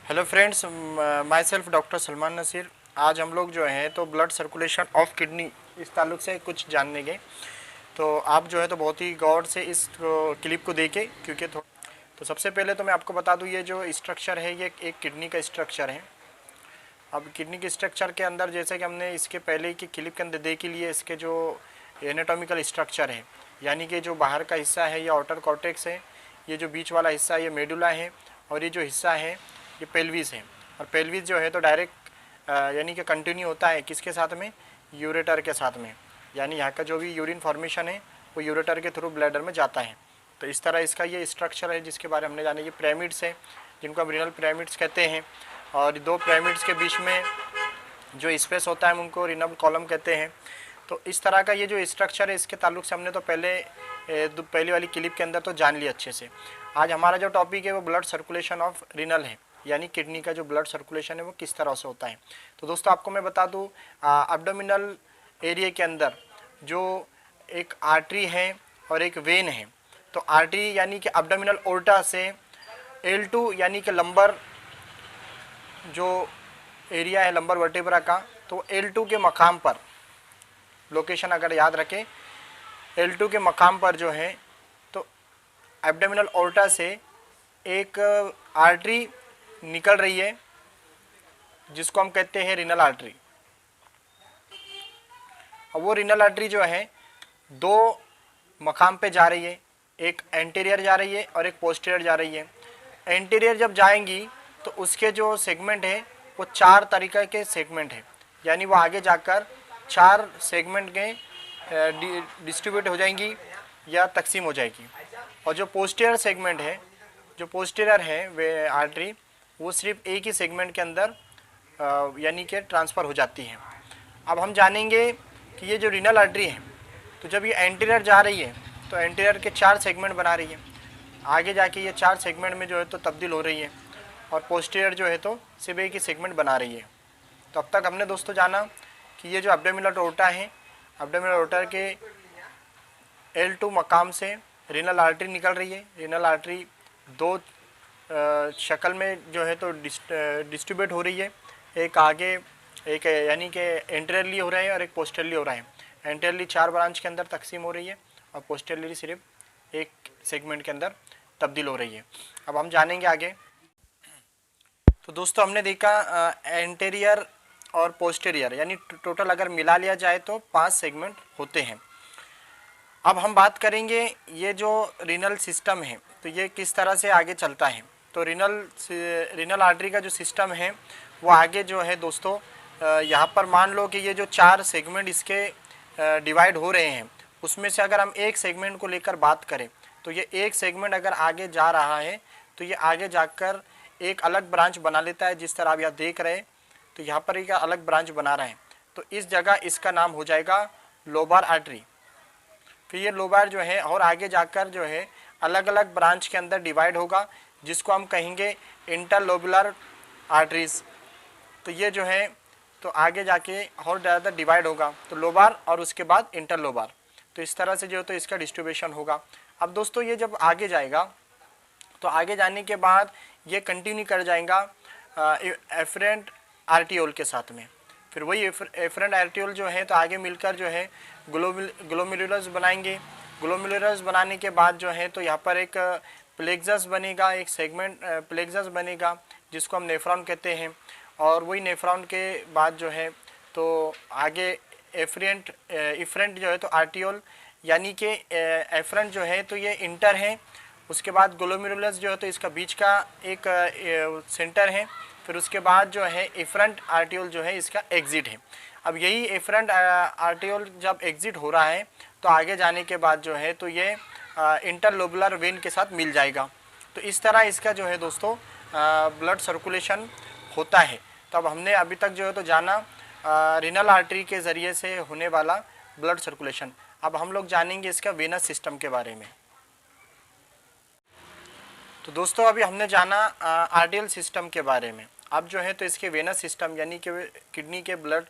Hello friends, myself doctor Salman Naseer. आज हम लोग जो हैं तो ब्लड सर्कुलेशन ऑफ किडनी इस ताल्लुक से कुछ जानने गए। तो आप जो है तो बहुत ही गौर से इस क्लिप को देखें क्योंकि तो सबसे पहले तो मैं आपको बता दूं, ये जो स्ट्रक्चर है ये एक किडनी का स्ट्रक्चर है। अब किडनी के स्ट्रक्चर के अंदर जैसे कि हमने इसके पहले की क्लिप के अंदर देख लिए, इसके जो एनाटॉमिकल स्ट्रक्चर है, यानी कि जो बाहर का हिस्सा है ये आउटर कॉर्टेक्स है, ये जो बीच वाला हिस्सा है ये मेडुला है, और ये जो हिस्सा है ये पेल्विस है। और पेल्विस जो है तो डायरेक्ट यानी कि कंटिन्यू होता है किसके साथ में, यूरेटर के साथ में, यानी यहाँ का जो भी यूरिन फॉर्मेशन है वो यूरेटर के थ्रू ब्लैडर में जाता है। तो इस तरह इसका ये स्ट्रक्चर है जिसके बारे में हमने जाना। ये पिरामिड्स है जिनको हम रिनल पिरामिड्स कहते हैं, और दो पिरामिड्स के बीच में जो स्पेस होता है उनको रिनल कॉलम कहते हैं। तो इस तरह का ये जो स्ट्रक्चर है इसके ताल्लुक से हमने तो पहली वाली क्लिप के अंदर तो जान लिया अच्छे से। आज हमारा जो टॉपिक है वो ब्लड सर्कुलेशन ऑफ रिनल है, यानी किडनी का जो ब्लड सर्कुलेशन है वो किस तरह से होता है। तो दोस्तों आपको मैं बता दूं, एब्डोमिनल एरिया के अंदर जो एक आर्टरी है और एक वेन है। तो आर्टरी यानी कि एब्डोमिनल ओर्टा से L2 यानी कि लंबर जो एरिया है लंबर वर्टेब्रा का, तो L2 के मकाम पर लोकेशन अगर याद रखें, L2 के मकाम पर जो है तो एब्डोमिनल ओर्टा से एक आर्टरी निकल रही है जिसको हम कहते हैं रिनल आर्टरी। अब वो रिनल आर्टरी जो है दो मकाम पे जा रही है, एक एंटीरियर जा रही है और एक पोस्टीरियर जा रही है। एंटीरियर जब जाएंगी तो उसके जो सेगमेंट है वो चार तरीके के सेगमेंट है, यानी वो आगे जाकर चार सेगमेंट के डिस्ट्रीब्यूट हो जाएंगी या तकसीम हो जाएगी। और जो पोस्टीरियर सेगमेंट है, जो पोस्टीरियर है वे आर्टरी, वो सिर्फ एक ही सेगमेंट के अंदर यानी कि ट्रांसफ़र हो जाती है। अब हम जानेंगे कि ये जो रिनल आर्टरी है तो जब ये एंटीरियर जा रही है तो एंटीरियर के चार सेगमेंट बना रही है, आगे जाके ये चार सेगमेंट में जो है तो तब्दील हो रही है, और पोस्टीरियर जो है तो सिर्फ एक ही सेगमेंट बना रही है। तो अब तक हमने दोस्तों जाना कि ये जो एब्डोमिनल ओर्टा है, एब्डोमिनल ओर्टा के L2 मकाम से रिनल आर्टरी निकल रही है। रिनल आर्टरी दो शक्ल में जो है तो डिस्ट्रीब्यूट हो रही है, एक आगे एक यानी कि एंटीरियरली हो रहा है और एक पोस्टीरियरली हो रहा है। एंटीरियरली चार ब्रांच के अंदर तकसीम हो रही है और पोस्टीरियरली सिर्फ एक सेगमेंट के अंदर तब्दील हो रही है। अब हम जानेंगे आगे। तो दोस्तों हमने देखा एंटीरियर और पोस्टीरियर यानी टोटल अगर मिला लिया जाए तो 5 सेगमेंट होते हैं। अब हम बात करेंगे ये जो रिनल सिस्टम है तो ये किस तरह से आगे चलता है। तो रिनल आर्टरी का जो सिस्टम है वो आगे जो है दोस्तों, यहाँ पर मान लो कि ये जो चार सेगमेंट इसके डिवाइड हो रहे हैं, उसमें से अगर हम एक सेगमेंट को लेकर बात करें तो ये एक सेगमेंट अगर आगे जा रहा है तो ये आगे जाकर एक अलग ब्रांच बना लेता है। जिस तरह आप यहाँ देख रहे हैं तो यहाँ पर एक अलग ब्रांच बना रहा है, तो इस जगह इसका नाम हो जाएगा लोबार आर्टरी। फिर ये लोबार जो है और आगे जाकर जो है अलग अलग ब्रांच के अंदर डिवाइड होगा जिसको हम कहेंगे इंटरलोबुलर आर्टरीज। तो ये जो है तो आगे जाके और ज़्यादा डिवाइड होगा, तो लोबार और उसके बाद इंटरलोबार। तो इस तरह से जो है तो इसका डिस्ट्रीब्यूशन होगा। अब दोस्तों ये जब आगे जाएगा तो आगे जाने के बाद ये कंटिन्यू कर जाएगा एफरेंट आर्टियोल के साथ में। फिर वही एफरेंट आर्टियोल जो है तो आगे मिलकर जो है ग्लोमेरुलस बनाएंगे। ग्लोमेरुलस बनाने के बाद जो है तो यहाँ पर एक प्लेक्सस बनेगा, एक सेगमेंट प्लेक्सस बनेगा जिसको हम नेफ्रॉन कहते हैं। और वही नेफ्रॉन के बाद जो है तो आगे इफरेंट जो है तो आर्टियोल, यानी कि एफरेंट जो है तो ये इंटर है, उसके बाद ग्लोमेरुलस जो है तो इसका बीच का एक सेंटर है, फिर उसके बाद जो है एफरेंट आर्टियोल जो है इसका एग्जिट है। अब यही एफरेंट आर्टियोल जब एग्जिट हो रहा है तो आगे जाने के बाद जो है तो ये इंटरलोबुलर वेन के साथ मिल जाएगा। तो इस तरह इसका जो है दोस्तों ब्लड सर्कुलेशन होता है। तो अब हमने अभी तक जो है तो जाना रिनल आर्टरी के ज़रिए से होने वाला ब्लड सर्कुलेशन। अब हम लोग जानेंगे इसका वेनस सिस्टम के बारे में। तो दोस्तों अभी हमने जाना आर्टियल सिस्टम के बारे में। अब जो है तो इसके वेनस सिस्टम यानी कि किडनी के ब्लड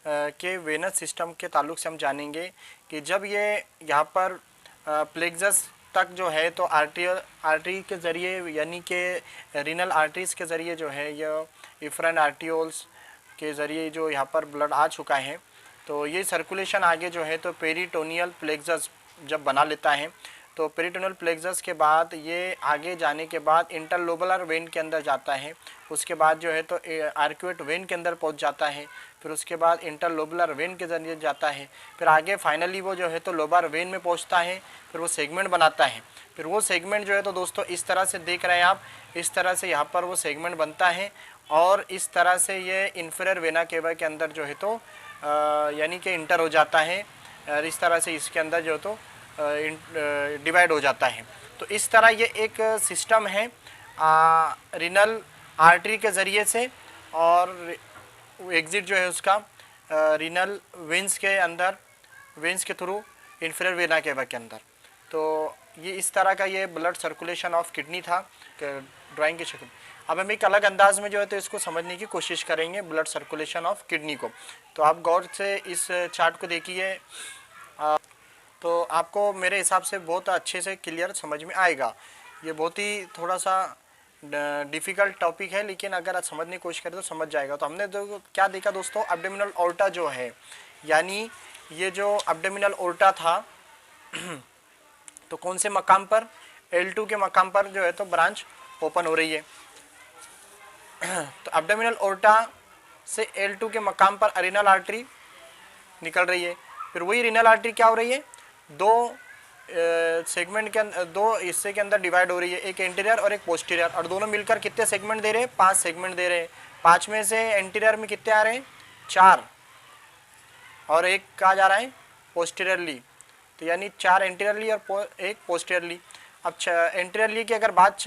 के वेनस सिस्टम के ताल्लुक से हम जानेंगे कि जब ये यहाँ पर प्लेक्सस तक जो है तो आर्टरी के ज़रिए यानी कि रीनल आर्टरीज के ज़रिए जो है यह इफ्रेंट आर्टियोल्स के ज़रिए जो यहाँ पर ब्लड आ चुका है, तो ये सर्कुलेशन आगे जो है तो पेरिटोनियल प्लेक्सस जब बना लेता है, तो पेरिटोनियल प्लेक्सस के बाद ये आगे जाने के बाद इंटरलोबुलर वेन के अंदर जाता है, उसके बाद जो है तो आर्क्यूएट वेन के अंदर पहुंच जाता है, फिर उसके बाद इंटरलोबुलर वेन के जरिए जाता है, फिर आगे फाइनली वो जो है तो लोबार वेन में पहुंचता है, फिर वो सेगमेंट बनाता है। फिर वो सेगमेंट जो है तो दोस्तों इस तरह से देख रहे हैं आप, इस तरह से यहाँ पर वो सेगमेंट बनता है और इस तरह से ये इन्फीरियर वेना केवा के अंदर जो है तो यानी कि इंटर हो जाता है और इस तरह से इसके अंदर जो है तो डिवाइड हो जाता है। तो इस तरह ये एक सिस्टम है रीनल आर्टरी के ज़रिए से और एग्ज़िट जो है उसका रीनल वेंस के अंदर, वेंस के थ्रू इन्फीरियर वेना केवा के अंदर। तो ये इस तरह का ये ब्लड सर्कुलेशन ऑफ किडनी था ड्राइंग की शक्ल। अब हम एक अलग अंदाज में जो है तो इसको समझने की कोशिश करेंगे ब्लड सर्कुलेशन ऑफ किडनी को। तो आप गौर से इस चार्ट को देखिए, तो आपको मेरे हिसाब से बहुत अच्छे से क्लियर समझ में आएगा। ये बहुत ही थोड़ा सा डिफ़िकल्ट टॉपिक है, लेकिन अगर आप समझने की कोशिश करें तो समझ जाएगा। तो हमने क्या देखा दोस्तों, एब्डोमिनल ओर्टा जो है, यानी ये जो एब्डोमिनल ओर्टा था तो कौन से मकाम पर, L2 के मकाम पर जो है तो ब्रांच ओपन हो रही है। तो एब्डोमिनल ओर्टा से L2 के मकाम पर रीनल आर्टरी निकल रही है। फिर वही रीनल आर्टरी क्या हो रही है, दो सेगमेंट के अंदर, दो हिस्से के अंदर डिवाइड हो रही है, एक एंटीरियर और एक पोस्टीरियर, और दोनों मिलकर कितने सेगमेंट दे रहे हैं, 5 सेगमेंट दे रहे हैं। 5 में से एंटीरियर में कितने आ रहे हैं, 4, और एक कहा जा रहा है पोस्टीरियरली, तो यानी 4 एंटीरियरली और एक पोस्टीरियरली। अब एंटीरियरली की अगर बात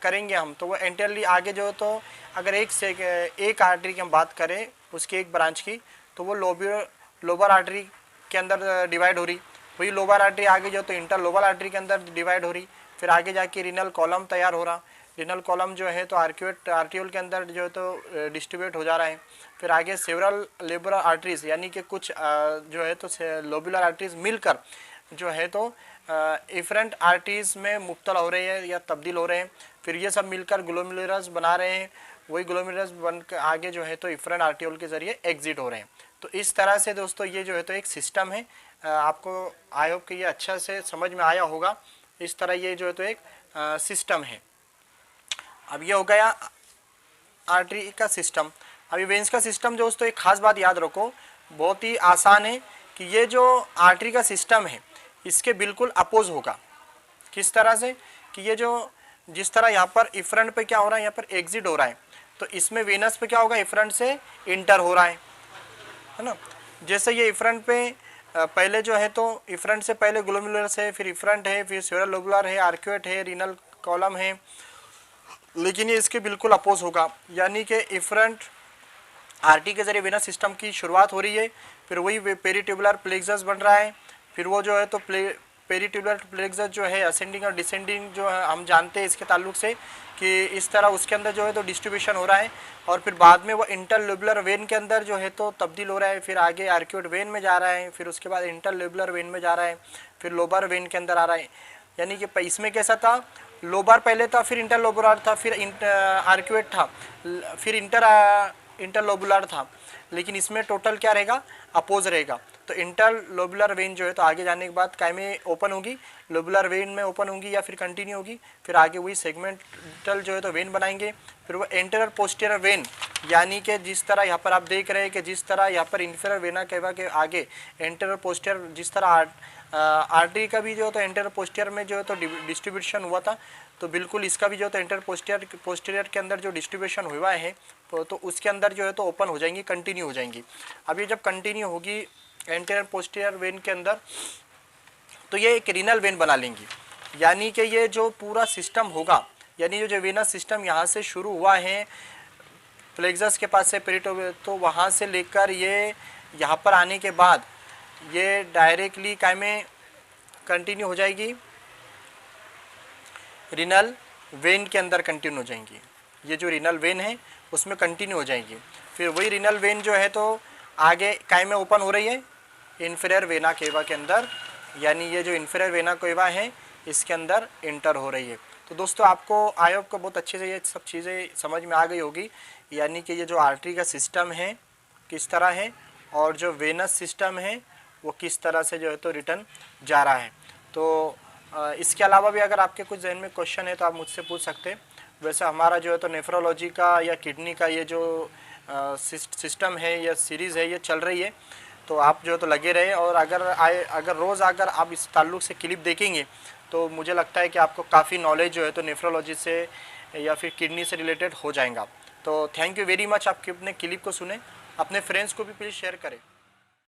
करेंगे हम, तो वो एंटीरियरली आगे जो तो अगर एक आर्टरी की हम बात करें उसकी एक ब्रांच की, तो वो लोबर आर्टरी के अंदर डिवाइड हो रही, वही लोबर आर्टरी आगे जो तो इंटरलोबर आर्टरी के अंदर डिवाइड हो रही, फिर आगे जाके रीनल कॉलम तैयार हो रहा, रीनल कॉलम जो है तो आर्क्यूएट आर्टियोल के अंदर जो है तो डिस्ट्रीब्यूट हो जा रहा है। फिर आगे सेवरल लेबुलर आर्टरीज यानी कि कुछ जो है तो लोबुलर आर्टरीज मिलकर जो है तो इफरेंट आर्टरीज में मुब्तला हो रहे हैं या तब्दील हो रहे हैं। फिर ये सब मिलकर ग्लोमेरुलस बना रहे हैं, वही ग्लोमेरुलस बनकर आगे जो है तो इफरेंट आर्टियोल के ज़रिए एग्जिट हो रहे हैं। तो इस तरह से दोस्तों ये जो है तो एक सिस्टम है, आपको आई होप कि ये अच्छा से समझ में आया होगा। इस तरह ये जो है तो एक सिस्टम है। अब ये हो गया आर्टरी का सिस्टम। अभी वेंस का सिस्टम दोस्तों एक खास बात याद रखो, बहुत ही आसान है कि ये जो आर्टरी का सिस्टम है इसके बिल्कुल अपोज होगा। किस तरह से कि ये जो जिस तरह यहाँ पर इफ्रंट पे क्या हो रहा है, यहाँ पर एग्जिट हो रहा है, तो इसमें वेनस पे क्या होगा, इफ्रंट से इंटर हो रहा है ना। जैसे ये इफ्रंट पे पहले जो है तो इफ्रंट से पहले ग्लोमेरुलस है, फिर इफ्रंट है, फिर सेवरल लोबुलर है, आर्क्यूएट है, रीनल कॉलम है, लेकिन ये इसके बिल्कुल अपोज होगा, यानी कि इफ्रंट आर्टरी के जरिए वेनस सिस्टम की शुरुआत हो रही है, फिर वही पेरिट्यूबुलर प्लेक्सस बन रहा है, फिर वो जो है तो पेरिट्यूबुलर प्लेक्सस जो है असेंडिंग और डिसेंडिंग जो है हम जानते हैं इसके ताल्लुक से कि इस तरह उसके अंदर जो है तो डिस्ट्रीब्यूशन हो रहा है, और फिर बाद में वो इंटरलोबुलर वेन के अंदर जो है तो तब्दील हो रहा है, फिर आगे आर्क्यूएट वेन में जा रहा है, फिर उसके बाद इंटरलोबुलर वेन में जा रहा है, फिर लोबर वेन के अंदर आ रहा है। यानी कि इसमें कैसा था, लोबर पहले था, फिर इंटरलोबुलर था, फिर आर्क्यूएट था, फिर इंटरलोबुलर था, लेकिन इसमें टोटल क्या रहेगा, अपोज रहेगा। तो इंटरलोबुलर वेन जो है तो आगे जाने के बाद काय में ओपन होगी, लोबुलर वेन में ओपन होगी या फिर कंटिन्यू होगी, फिर आगे वही सेगमेंटल जो है तो वेन बनाएंगे, फिर वो एंटीरियर पोस्टीरियर वेन, यानी कि जिस तरह यहाँ पर आप देख रहे हैं कि जिस तरह यहाँ पर इन्फीरियर वेना केवा के आगे एंटीरियर पोस्टीरियर, जिस तरह आर्टरी का भी जो है तो एंटीरियर पोस्टीरियर में जो है तो डिस्ट्रीब्यूशन हुआ था, तो बिल्कुल इसका भी जो है तो एंटीरियर पोस्टीरियर के अंदर जो डिस्ट्रीब्यूशन हुआ है तो उसके अंदर जो है तो ओपन हो जाएंगी, कंटिन्यू हो जाएंगी। अब ये जब कंटिन्यू होगी एंटीरियर पोस्टीरियर वेन के अंदर, तो ये एक रीनल वेन बना लेंगी, यानी कि ये जो पूरा सिस्टम होगा, यानी जो वेनस सिस्टम यहाँ से शुरू हुआ है प्लेक्सस के पास से पेरिटोनियल, तो वहाँ से लेकर ये यहाँ पर आने के बाद ये डायरेक्टली काय में कंटिन्यू हो जाएगी, रीनल वेन के अंदर कंटिन्यू हो जाएंगी। ये जो रीनल वेन है उसमें कंटिन्यू हो जाएंगी। फिर वही रीनल वेन जो है तो आगे काय में ओपन हो रही है, इन्फीरियर वेना केवा के अंदर, यानी ये जो इन्फीरियर वेना केवा है इसके अंदर इंटर हो रही है। तो दोस्तों आपको आई होप को बहुत अच्छे से ये सब चीज़ें समझ में आ गई होगी, यानी कि ये जो आर्टरी का सिस्टम है किस तरह है और जो वेनस सिस्टम है वो किस तरह से जो है तो रिटर्न जा रहा है। तो इसके अलावा भी अगर आपके कुछ जहन में क्वेश्चन है तो आप मुझसे पूछ सकते हैं। वैसे हमारा जो है तो नेफ्रोलॉजी का या किडनी का ये जो सिस्टम है या सीरीज़ है ये चल रही है, तो आप जो है तो लगे रहे। और अगर रोज़ अगर आप इस ताल्लुक़ से क्लिप देखेंगे तो मुझे लगता है कि आपको काफ़ी नॉलेज जो है तो नेफ्रोलॉजी से या फिर किडनी से रिलेटेड हो जाएगा। तो थैंक यू वेरी मच, आप अपने क्लिप को सुने, अपने फ्रेंड्स को भी प्लीज़ शेयर करें।